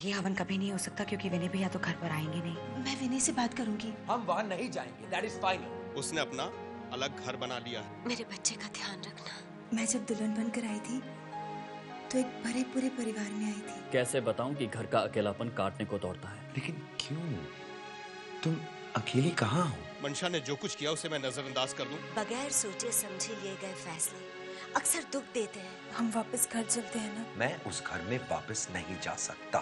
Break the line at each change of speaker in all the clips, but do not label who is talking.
ये हवन कभी नहीं हो सकता क्योंकि विनय भैया तो घर पर आएंगे नहीं।
मैं विनय से बात करूंगी।
हम वहाँ नहीं जाएंगे, दैट इज फाइनल।
उसने अपना अलग घर बना लिया है।
मेरे बच्चे का ध्यान रखना।
मैं जब दुल्हन बनकर आई थी तो एक भरे पूरे परिवार में आई थी।
कैसे बताऊं कि घर का अकेलापन काटने को दौड़ता है।
लेकिन क्यों? तुम अकेली कहाँ हो?
मंशा ने जो कुछ किया उसे मैं नजरअंदाज कर दूं?
बगैर सोचे समझे लिए गए फैसले अक्सर दुख देते हैं।
हम वापस घर चलते हैं ना।
मैं उस घर में वापस नहीं जा सकता।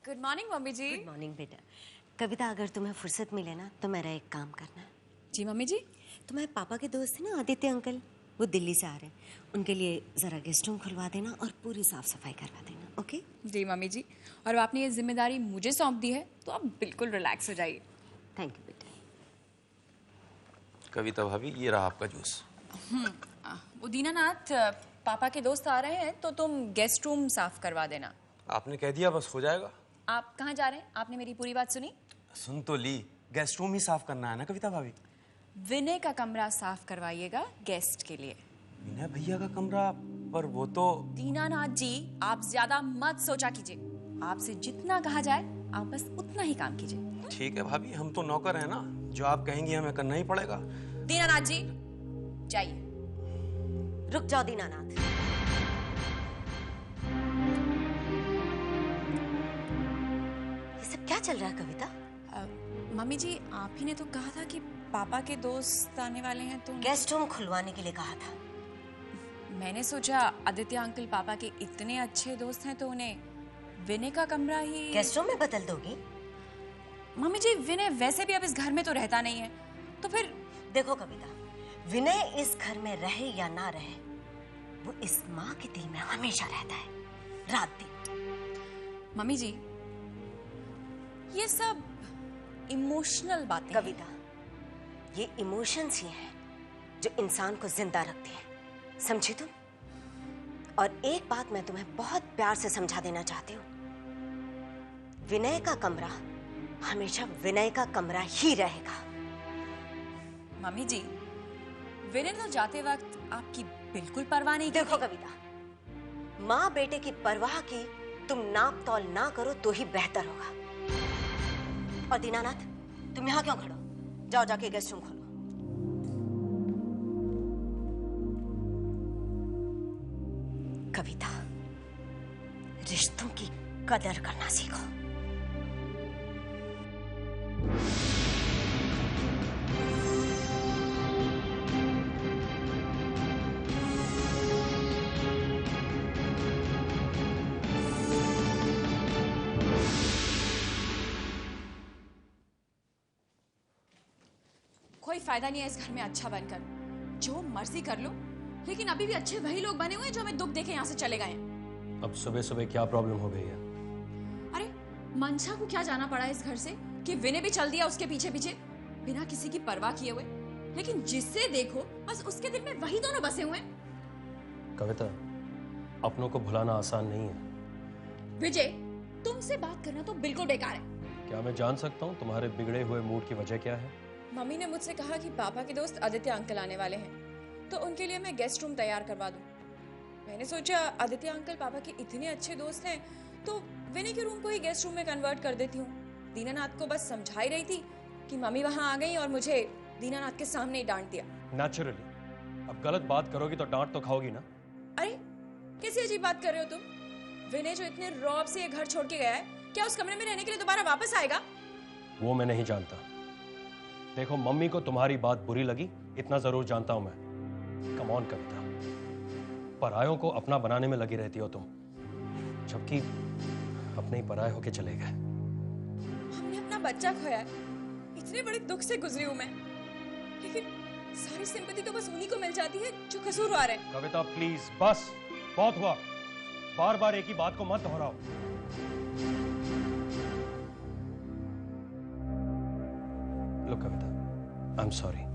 गुड मॉर्निंग मम्मी जी।
गुड मॉर्निंग बेटा। कविता, अगर तुम्हें फुर्सत मिले ना तो मेरा एक काम करना।
जी मम्मी जी।
तुम्हारे पापा के दोस्त है ना आदित्य अंकल, वो दिल्ली से आ रहे हैं। उनके लिए जरा गेस्ट रूम खुलवा देना और पूरी साफ सफाई करवा देना। ओके?
जी मम्मी जी। और आपने ये जिम्मेदारी मुझे सौंप दी है तो आप बिल्कुल रिलैक्स हो जाइए।
थैंक यू बेटा।
कविता भाभी, ये रहा आपका जूस।
वो दीनानाथ, पापा के दोस्त आ रहे हैं तो तुम गेस्ट रूम साफ करवा देना।
आपने कह दिया बस हो जाएगा।
आप कहाँ जा रहे हैं? आपने मेरी पूरी बात सुनी?
सुन तो ली, गेस्ट रूम ही साफ करना है ना कविता भाभी।
विनय का कमरा साफ करवाइएगा गेस्ट के लिए।
विनय भैया का कमरा? पर वो तो।
दीनानाथ जी, आप ज्यादा मत सोचा कीजिए। आपसे जितना कहा जाए आप बस उतना ही काम कीजिए।
ठीक है भाभी, हम तो नौकर हैं ना, जो आप कहेंगी हमें करना ही पड़ेगा।
दीनानाथ जी जाइए।
रुक जाओ दीनानाथ। ये सब क्या चल रहा है कविता?
मम्मी जी, आप ही ने तो कहा था कि पापा के दोस्त आने वाले हैं तो
गेस्ट रूम खुलवाने के लिए कहा था।
मैंने सोचा आदित्य अंकल पापा के इतने अच्छे दोस्त हैं तो उन्हें विनय का कमरा ही
गेस्ट रूम में बदल दोगी?
मम्मी जी, विनय वैसे भी अब इस घर में तो रहता नहीं है, तो फिर
देखो कविता, विनय इस घर में रहे या ना रहे, वो इस माँ के दिल में हमेशा रहता है, रात दिन।
मम्मी जी, ये सब इमोशनल बातें
कविता, ये इमोशंस ही हैं जो इंसान को जिंदा रखते हैं, समझी तुम? और एक बात मैं तुम्हें बहुत प्यार से समझा देना चाहती हूँ, विनय का कमरा हमेशा विनय का कमरा ही रहेगा।
मम्मी जी, विनय तो जाते वक्त आपकी बिल्कुल परवाह नहीं की।
देखो कविता, माँ बेटे की परवाह की तुम नाप तौल ना करो तो ही बेहतर होगा। और दीनानाथ, तुम यहाँ क्यों खड़ो? जाओ जाके गेस्ट रूम खोलो। कविता, रिश्तों की कदर करना सीखो।
कोई फायदा नहीं है इस घर में अच्छा बनकर। जो मर्जी कर लो, लेकिन अभी भी अच्छे वही लोग बने हुए हैं जो हमें दुख देके यहाँ से चले गए हैं।
अब सुबह सुबह क्या प्रॉब्लम हो गई है?
अरे मंशा को क्या जाना पड़ा इस घर से कि विनय भी चल दिया उसके पीछे पीछे बिना किसी की परवाह किए हुए। लेकिन जिससे देखो बस उसके दिल में वही दोनों बसे हुए हैं।
कविता, अपनों को भुलाना आसान नहीं है।
विजय, तुमसे बात करना तो बिल्कुल बेकार है।
क्या मैं जान सकता हूँ तुम्हारे बिगड़े हुए मूड की वजह क्या है?
मम्मी ने मुझसे कहा कि पापा के दोस्त आदित्य अंकल आने वाले हैं तो उनके लिए मैं गेस्ट रूम तैयार करवा दूं। मैंने सोचा आदित्य अंकल पापा के इतने अच्छे दोस्त हैं तो विनय के रूम को ही गेस्ट रूम में कन्वर्ट कर देती हूँ। दीनानाथ को बस समझा ही रही थी कि मम्मी वहां आ गई और मुझे दीनानाथ के सामने ही डांट दिया।
नेचुरली, अब गलत बात करोगी तो डांट तो खाओगी ना।
अरे कैसी अजीब बात कर रहे हो तुम? विनय जो इतने रौब से ये घर छोड़ के गया है, क्या उस कमरे में रहने के लिए दोबारा वापस आएगा?
वो मैं नहीं जानता। देखो, मम्मी को तुम्हारी बात बुरी लगी इतना जरूर जानता हूं मैं। कम ऑन कविता, परायों को अपना बनाने में लगी रहती हो तुम, जबकि अपने ही पराये होके चले गए।
हमने अपना बच्चा खोया है, इतने बड़े दुख से गुजरी हूं मैं, लेकिन सारी सिंपैथी तो बस उन्हीं को मिल जाती है जो कसूरवार है।
कविता प्लीज, बस बहुत हुआ। बार बार एक ही बात को मत दोहराओ। लो कविता, आई एम सॉरी।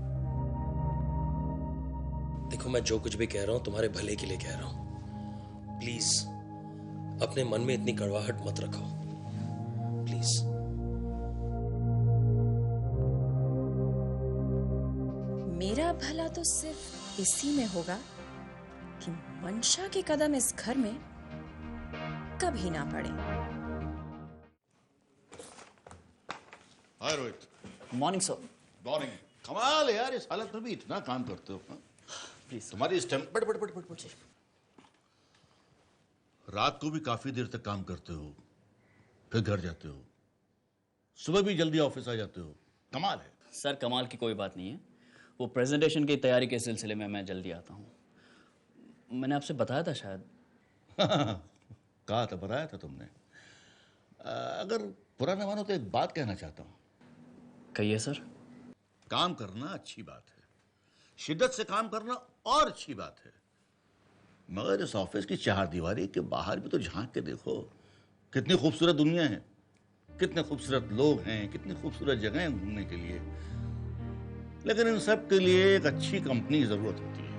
देखो, मैं जो कुछ भी कह रहा हूं तुम्हारे भले के लिए कह रहा हूं। प्लीज अपने मन में इतनी कड़वाहट मत रखो, प्लीज।
मेरा भला तो सिर्फ इसी में होगा कि मंशा के कदम इस घर में
कभी ना पड़े।
Hi Rohit.
Morning sir.
Morning. कमाल है यार, इस हालत में भी इतना काम करते हो।
प्लीज।
तुम्हारी स्टेम बट रात को भी काफी देर तक काम करते हो, फिर घर जाते हो, सुबह भी जल्दी ऑफिस आ जाते हो। कमाल है
सर। कमाल की कोई बात नहीं है, वो प्रेजेंटेशन की तैयारी के सिलसिले में मैं जल्दी आता हूँ। मैंने आपसे बताया था शायद।
कहा था, बताया था तुमने। अगर बुरा न मानो तो एक बात कहना चाहता हूँ।
कहिए सर।
काम करना अच्छी बात है, शिद्दत से काम करना और अच्छी बात है, मगर इस ऑफिस की चार दीवारी के बाहर भी तो झांक के देखो। कितनी खूबसूरत दुनिया है, कितने खूबसूरत लोग हैं, कितनी खूबसूरत जगह हैं घूमने के लिए। लेकिन इन सब के लिए एक अच्छी कंपनी की जरूरत होती है,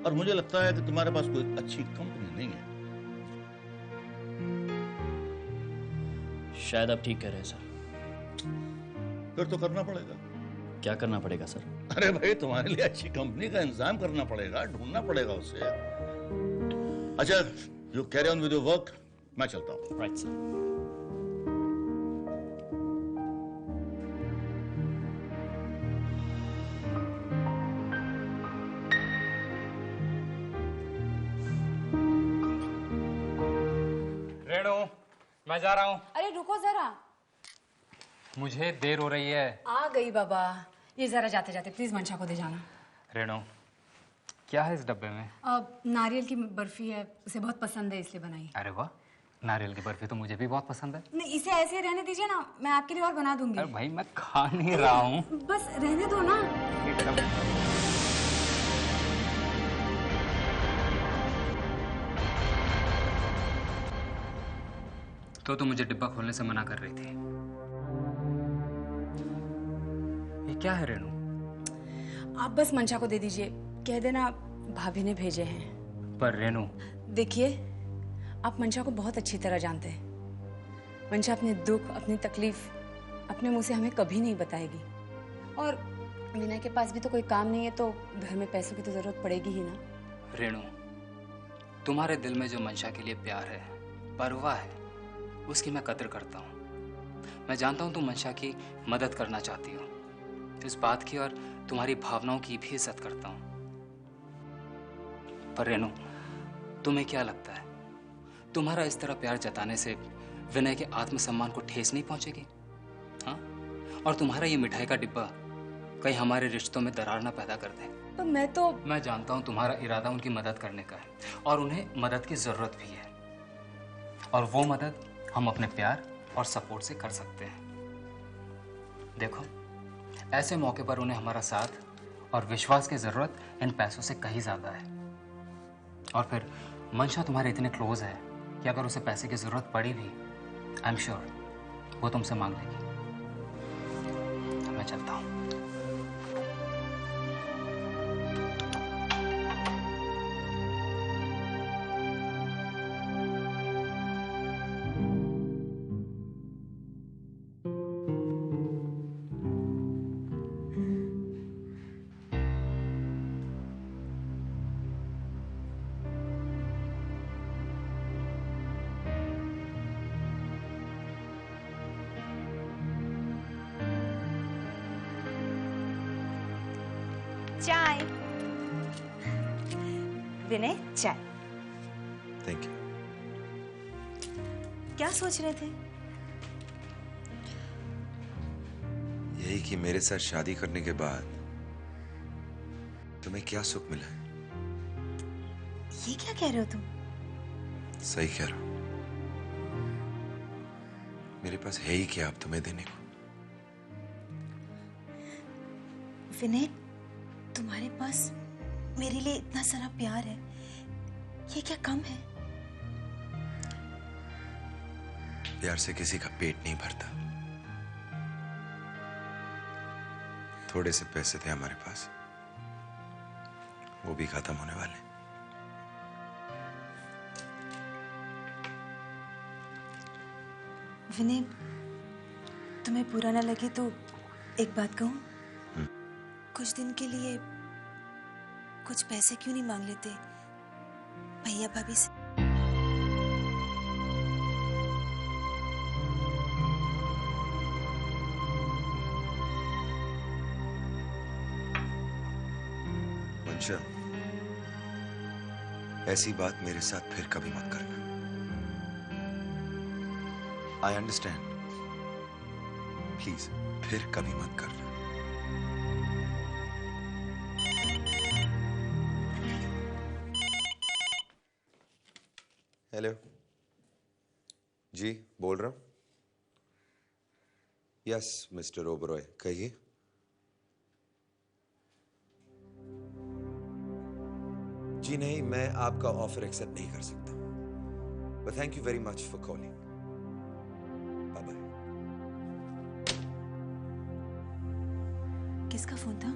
और मुझे लगता है कि तुम्हारे पास कोई अच्छी कंपनी नहीं है।
शायद आप ठीक कह रहे हैं सर।
फिर तो करना पड़ेगा।
क्या करना पड़ेगा सर?
अरे भाई, तुम्हारे लिए अच्छी कंपनी का इंतजाम करना पड़ेगा, ढूंढना पड़ेगा उसे। अच्छा, you carry on with your work, मैं चलता हूँ।
Right sir.
रेणु, मैं जा रहा हूँ।
अरे रुको जरा।
मुझे देर हो रही है।
आ गई बाबा। ये जरा जाते जाते प्लीज मंशा को दे जाना।
रेणु, क्या है इस डब्बे में?
नारियल की बर्फी है, उसे बहुत पसंद है इसलिए बनाई।
अरे वाह, नारियल की बर्फी तो मुझे भी बहुत पसंद है।
नहीं, इसे ऐसे ही रहने दीजिए ना, मैं आपके लिए और बना दूंगी।
अरे भाई, मैं खा नहीं रहा हूँ।
बस रहने दो ना।
तो तुम मुझे डिब्बा खोलने से मना कर रही थी। ये क्या है रेणु?
आप बस मंशा को दे दीजिए, कह देना भाभी ने भेजे हैं।
पर रेणु,
देखिए, आप मंशा को बहुत अच्छी तरह जानते हैं। मंशा अपने दुख, अपनी तकलीफ अपने मुंह से हमें कभी नहीं बताएगी। और विनय के पास भी तो कोई काम नहीं है, तो घर में पैसों की तो जरूरत पड़ेगी ही ना।
रेणु, तुम्हारे दिल में जो मंशा के लिए प्यार है, परवाह है, उसकी मैं कदर करता हूँ। मैं जानता हूँ तुम मंशा की मदद करना चाहती हो, इस बात की और तुम्हारी भावनाओं की भी इज्जत करता हूँ। पर रेणु, तुम्हें क्या लगता है, तुम्हारा इस तरह प्यार जताने से विनय के आत्मसम्मान को ठेस नहीं पहुंचेगी? हाँ? और तुम्हारा ये मिठाई का डिब्बा कहीं हमारे रिश्तों में दरार ना पैदा कर दे।
तो
मैं जानता हूँ तुम्हारा इरादा उनकी मदद करने का है, और उन्हें मदद की जरूरत भी है, और वो मदद हम अपने प्यार और सपोर्ट से कर सकते हैं। देखो, ऐसे मौके पर उन्हें हमारा साथ और विश्वास की जरूरत इन पैसों से कहीं ज्यादा है। और फिर मंशा तुम्हारे इतने क्लोज है कि अगर उसे पैसे की जरूरत पड़ी भी, आई एम श्योर वो तुमसे मांग लेगी। मैं चलता हूँ।
चाय। विनय, चाय।
Thank you.
क्या सोच रहे थे?
यही कि मेरे साथ शादी करने के बाद तुम्हें क्या सुख मिला है।
ये क्या कह रहे हो तुम?
सही कह रहा हूं। मेरे पास है ही क्या अब तुम्हें देने को।
विनय, तुम्हारे पास मेरे लिए इतना सारा प्यार है, ये क्या कम है?
प्यार से किसी का पेट नहीं भरता। थोड़े से पैसे थे हमारे पास, वो भी खत्म होने वाले।
विनय, तुम्हें बुरा ना लगे तो एक बात कहूं? कुछ दिन के लिए कुछ पैसे क्यों नहीं मांग लेते भैया भाभी से?
मंशा, ऐसी बात मेरे साथ फिर कभी मत करना। आई अंडरस्टैंड, प्लीज फिर कभी मत करना। हेलो जी, बोल रहा हूं। यस मिस्टर ओबरॉय, कहिए। जी नहीं, मैं आपका ऑफर एक्सेप्ट नहीं कर सकता, but thank you very much for calling. Bye bye.
किसका फोन था?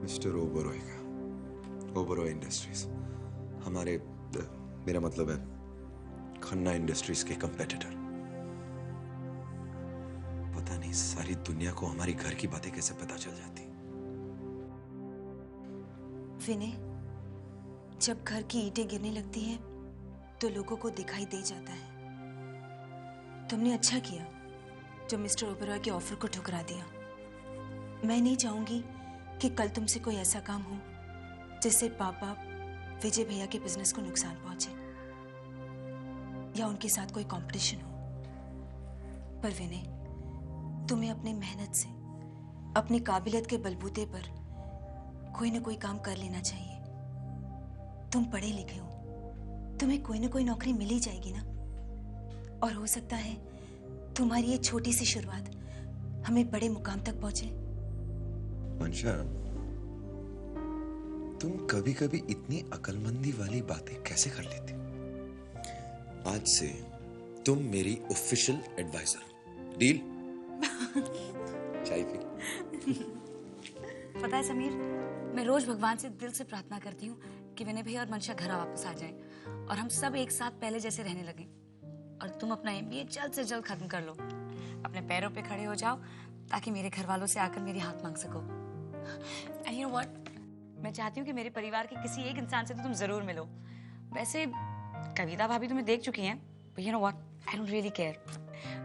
मिस्टर ओबरॉय का, ओबरॉय इंडस्ट्रीज। हमारे, मेरा मतलब है खन्ना इंडस्ट्रीज के कंपेटिटर। पता नहीं सारी दुनिया को हमारी घर की बातें कैसे पता चल जाती।
विनय, जब घर की ईंटें गिरने लगती हैं तो लोगों को दिखाई दे जाता है। तुमने अच्छा किया जो मिस्टर ओबरॉय के ऑफर को ठुकरा दिया। मैं नहीं चाहूंगी कि कल तुमसे कोई ऐसा काम हो जिससे पापा विजय भैया के बिजनेस को नुकसान पहुंचे या उनके साथ कोई कंपटीशन हो। पर विनय, तुम्हें अपनी मेहनत से, अपनी काबिलियत के बलबूते पर कोई ना कोई काम कर लेना चाहिए। तुम पढ़े लिखे हो, तुम्हें कोई ना कोई नौकरी मिल ही जाएगी ना। और हो सकता है तुम्हारी ये छोटी सी शुरुआत हमें बड़े मुकाम तक पहुंचे।
मंशा, तुम कभी कभी इतनी अकलमंदी वाली बातें कैसे कर लेती? आज से तुम मेरी ऑफिशियल एडवाइजर, डील? चाय पी।
पता है समीर, मैं रोज भगवान से दिल से प्रार्थना करती हूँ कि विनय भैया और मंशा घर वापस आ जाएं और हम सब एक साथ पहले जैसे रहने लगे। और तुम अपना MBA जल्द से जल्द खत्म कर लो, अपने पैरों पे खड़े हो जाओ ताकि मेरे घर वालों से आकर मेरी हाथ मांग सको। And you know what? मैं चाहती हूँ कि मेरे परिवार के किसी एक इंसान से तो तुम जरूर मिलो। वैसे कविता भाभी तुम्हें देख चुकी हैं, but you know what? I don't really care.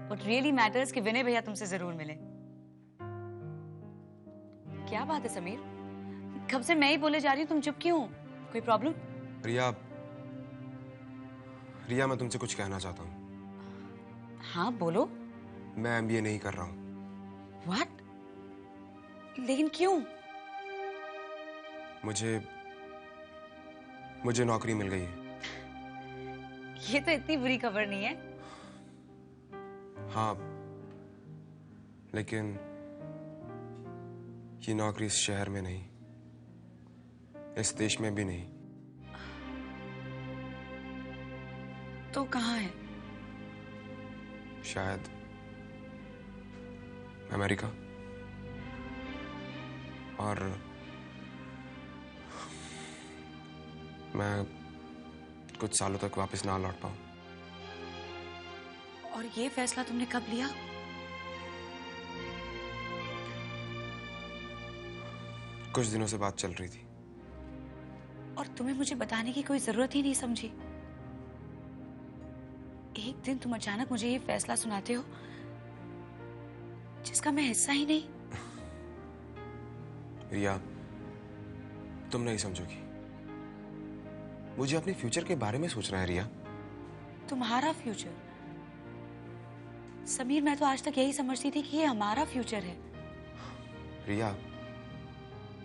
What really matters कि विनय भैया तुमसे जरूर मिले। क्या बात है समीर? कब से मैं ही बोले जा रही हूँ, तुम चुप क्यों? कोई प्रॉब्लम?
रिया, मैं तुमसे कुछ कहना चाहता हूँ।
हाँ बोलो।
मैं MBA नहीं कर रहा हूँ।
What? लेकिन क्यों?
मुझे नौकरी मिल गई है।
ये तो इतनी बुरी खबर नहीं है।
हाँ, लेकिन ये नौकरी इस शहर में नहीं, इस देश में भी नहीं।
तो कहाँ है?
शायद अमेरिका। और मैं कुछ सालों तक वापस ना लौट पाऊं।
और ये फैसला तुमने कब लिया?
कुछ दिनों से बात चल रही थी।
और तुम्हें मुझे बताने की कोई जरूरत ही नहीं समझी। एक दिन तुम अचानक मुझे ये फैसला सुनाते हो जिसका मैं हिस्सा ही नहीं।
रिया, तुम नहीं समझोगी। मुझे अपने फ्यूचर के बारे में सोचना है रिया।
तुम्हारा फ्यूचर? समीर, मैं तो आज तक यही समझती थी कि ये हमारा फ्यूचर है।
Riya,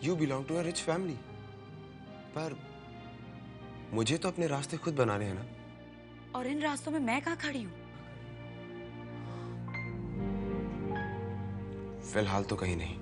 you belong to a rich family, पर मुझे तो अपने रास्ते खुद बनाने हैं ना।
और इन रास्तों में मैं कहाँ खड़ी हूँ?
फिलहाल तो कहीं नहीं।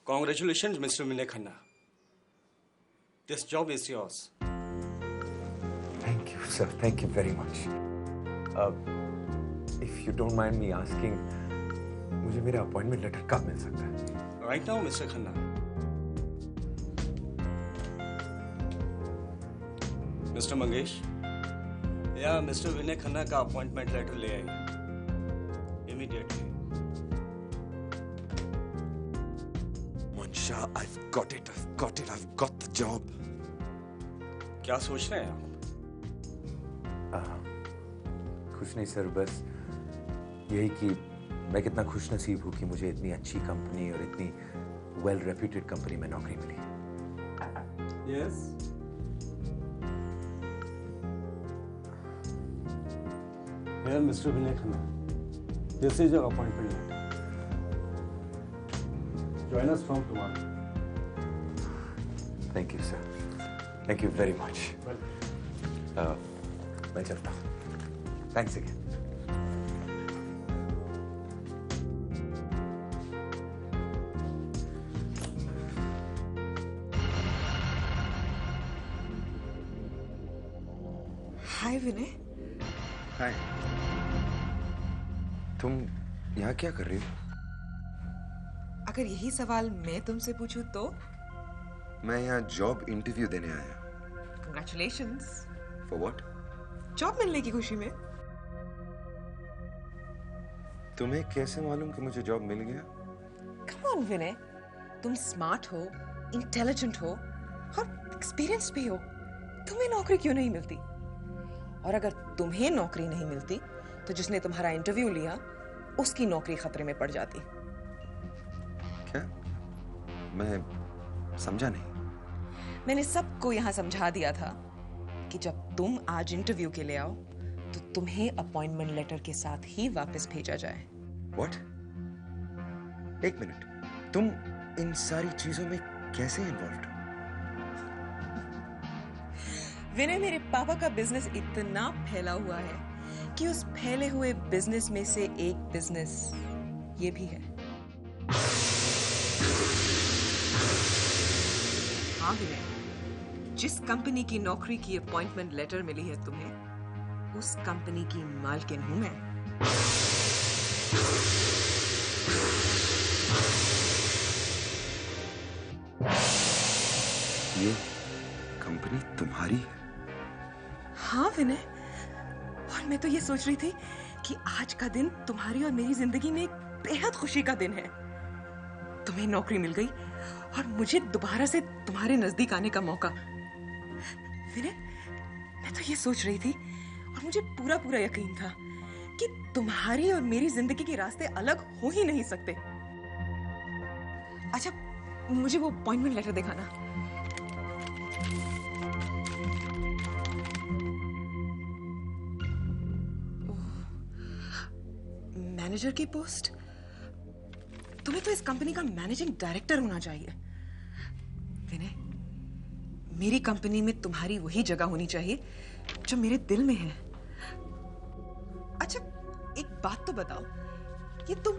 Congratulations, Mr. Vinay Khanna. This job is yours.
Thank you, sir. Thank you very much. If you don't mind me asking, मुझे मेरा अपॉइंटमेंट लेटर कब मिल सकता है?
Right now, Mr. Khanna. Mr. Mangesh, या Mr. Vinay Khanna का appointment letter ले आइए। immediately.
Mansha, I've got it. I've got the job.
क्या सोच रहे हैं आप?
कुछ नहीं सर, बस यही कि मैं कितना खुश नसीब हूँ कि मुझे इतनी अच्छी कंपनी और इतनी वेल रेप्यूटेड कंपनी में नौकरी मिली।
Yes. Here, Mr. Vinay Khanna. This is your appointment letter. Join us from tomorrow.
Thank you sir, thank you very much. मैं चलता हूँ। Thanks again.
Hi Vinay.
Hi. तुम यहाँ क्या कर रही हो?
अगर यही सवाल मैं तुमसे पूछूं तो?
मैं यहाँ जॉब इंटरव्यू देने आया।
Congratulations।
For what?
जॉब मिलने की खुशी में।
तुम्हें कैसे मालूम कि मुझे जॉब मिल गया?
Come on विनय, तुम स्मार्ट हो, इंटेलिजेंट हो और एक्सपीरियंस भी हो। तुम्हें नौकरी क्यों नहीं मिलती? और अगर तुम्हें नौकरी नहीं मिलती तो जिसने तुम्हारा इंटरव्यू लिया उसकी नौकरी खतरे में पड़ जाती।
क्या? मैं समझा नहीं।
मैंने सबको यहाँ समझा दिया था कि जब तुम आज इंटरव्यू के लिए आओ तो तुम्हें अपॉइंटमेंट लेटर के साथ ही वापस भेजा जाए।
What? एक मिनट, तुम इन सारी चीजों में कैसे इन्वॉल्व हो?
विनय, मेरे पापा का बिजनेस इतना फैला हुआ है कि उस फैले हुए बिजनेस में से एक बिजनेस ये भी है। हाँ विनय, जिस कंपनी की नौकरी की अपॉइंटमेंट लेटर मिली है तुम्हें, उस कंपनी की मालकिन हूं मैं।
ये कंपनी तुम्हारी है?
हाँ विनय, और मैं तो ये सोच रही थी कि आज का दिन तुम्हारी और मेरी जिंदगी में एक बेहद खुशी का दिन है। तुम्हें नौकरी मिल गई और मुझे दोबारा से तुम्हारे नजदीक आने का मौका। विनय, मैं तो ये सोच रही थी और मुझे पूरा पूरा यकीन था कि तुम्हारी और मेरी जिंदगी के रास्ते अलग हो ही नहीं सकते। अच्छा, मुझे वो अपॉइंटमेंट लेटर दिखाना। मैनेजर की पोस्ट? तुम्हें तो इस कंपनी का मैनेजिंग डायरेक्टर होना चाहिए। विनय, मेरी कंपनी में तुम्हारी वही जगह होनी चाहिए जो मेरे दिल में है। अच्छा, एक बात तो बताओ, ये तुम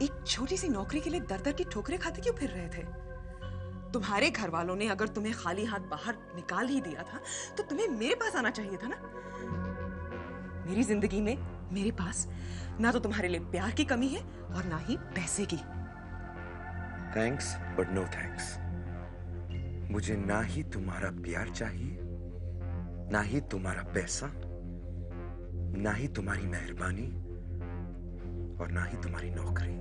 एक छोटी सी नौकरी के लिए दर दर की ठोकरें खाते क्यों फिर रहे थे? तुम्हारे घर वालों ने अगर तुम्हें खाली हाथ बाहर निकाल ही दिया था तो तुम्हें मेरे पास आना चाहिए था ना। मेरी जिंदगी में मेरे पास ना तो तुम्हारे लिए प्यार की कमी है और ना ही पैसे की।
Thanks but no thanks. मुझे ना ही तुम्हारा प्यार चाहिए, ना ही तुम्हारा पैसा, ना ही तुम्हारी मेहरबानी और ना ही तुम्हारी नौकरी।